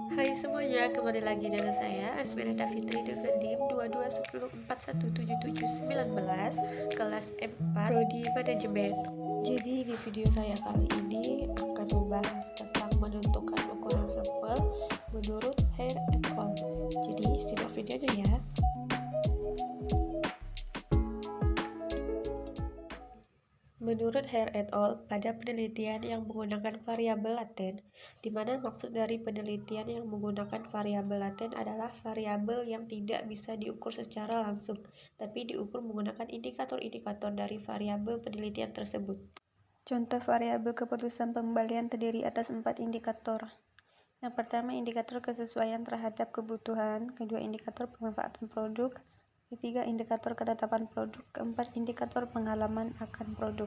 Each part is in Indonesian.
Hai semuanya, kembali lagi dengan saya Asmirita Fitri dengan NIM 2210417719 kelas M4 Prodi Manajemen. Jadi di video saya kali ini akan membahas tentang menentukan ukuran sampel menurut Hare et al. Jadi simak videonya ya. Menurut Hare et al., pada penelitian yang menggunakan variabel laten, di mana maksud dari penelitian yang menggunakan variabel laten adalah variabel yang tidak bisa diukur secara langsung, tapi diukur menggunakan indikator-indikator dari variabel penelitian tersebut. Contoh variabel keputusan pembelian terdiri atas 4 indikator. Yang pertama, indikator kesesuaian terhadap kebutuhan, kedua, indikator pemanfaatan produk, ketiga, indikator ketetapan produk, keempat, indikator pengalaman akan produk.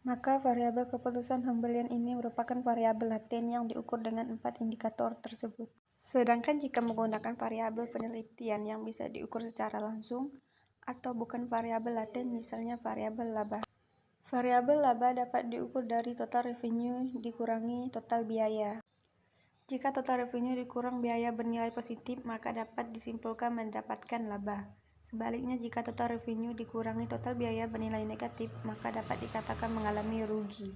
Maka variabel keputusan pembelian ini merupakan variabel laten yang diukur dengan 4 indikator tersebut. Sedangkan jika menggunakan variabel penelitian yang bisa diukur secara langsung atau bukan variabel laten, misalnya variabel laba. Variabel laba dapat diukur dari total revenue dikurangi total biaya. Jika total revenue dikurang biaya bernilai positif, maka dapat disimpulkan mendapatkan laba. Sebaliknya, jika total revenue dikurangi total biaya bernilai negatif, maka dapat dikatakan mengalami rugi.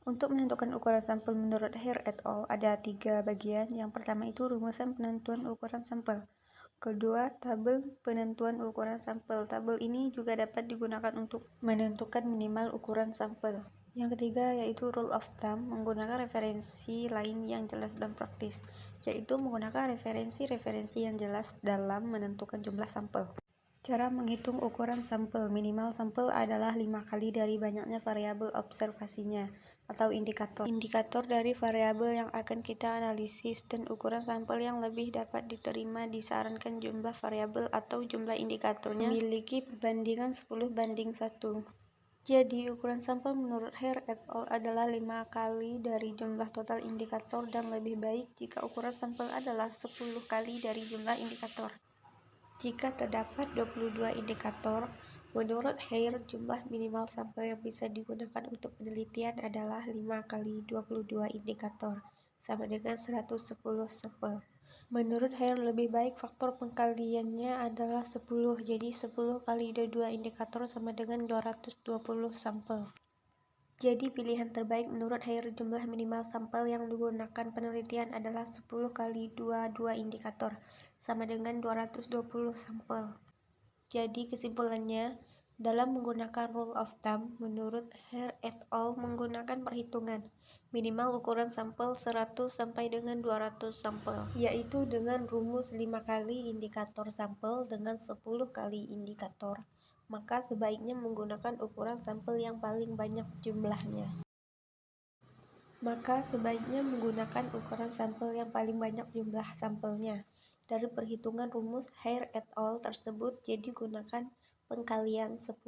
Untuk menentukan ukuran sampel menurut Hare et al. Ada 3 bagian. Yang pertama itu rumusan penentuan ukuran sampel. Kedua, tabel penentuan ukuran sampel. Tabel ini juga dapat digunakan untuk menentukan minimal ukuran sampel. Yang ketiga yaitu rule of thumb, menggunakan referensi lain yang jelas dan praktis, yaitu menggunakan referensi-referensi yang jelas dalam menentukan jumlah sampel. Cara menghitung ukuran sampel. Minimal sampel adalah 5 kali dari banyaknya variabel observasinya atau indikator. Indikator dari variabel yang akan kita analisis dan ukuran sampel yang lebih dapat diterima disarankan jumlah variabel atau jumlah indikatornya memiliki perbandingan 10:1. Jadi, ukuran sampel menurut Hare et al. Adalah 5 kali dari jumlah total indikator dan lebih baik jika ukuran sampel adalah 10 kali dari jumlah indikator. Jika terdapat 22 indikator, menurut Hare jumlah minimal sampel yang bisa digunakan untuk penelitian adalah 5 kali 22 indikator, sama dengan 110 sampel. Menurut Hare lebih baik faktor pengkaliannya adalah 10, jadi 10 kali 22 indikator sama dengan 220 sampel. Jadi pilihan terbaik menurut Hare jumlah minimal sampel yang digunakan penelitian adalah 10 kali 22 indikator, sama dengan 220 sampel. Jadi kesimpulannya, dalam menggunakan rule of thumb, menurut Hare et al. Menggunakan perhitungan minimal ukuran sampel 100 sampai dengan 200 sampel, yaitu dengan rumus 5 kali indikator sampel dengan 10 kali indikator, maka sebaiknya menggunakan ukuran sampel yang paling banyak jumlahnya. Dari perhitungan rumus Hare et al. Tersebut, jadi gunakan pengkalian 10.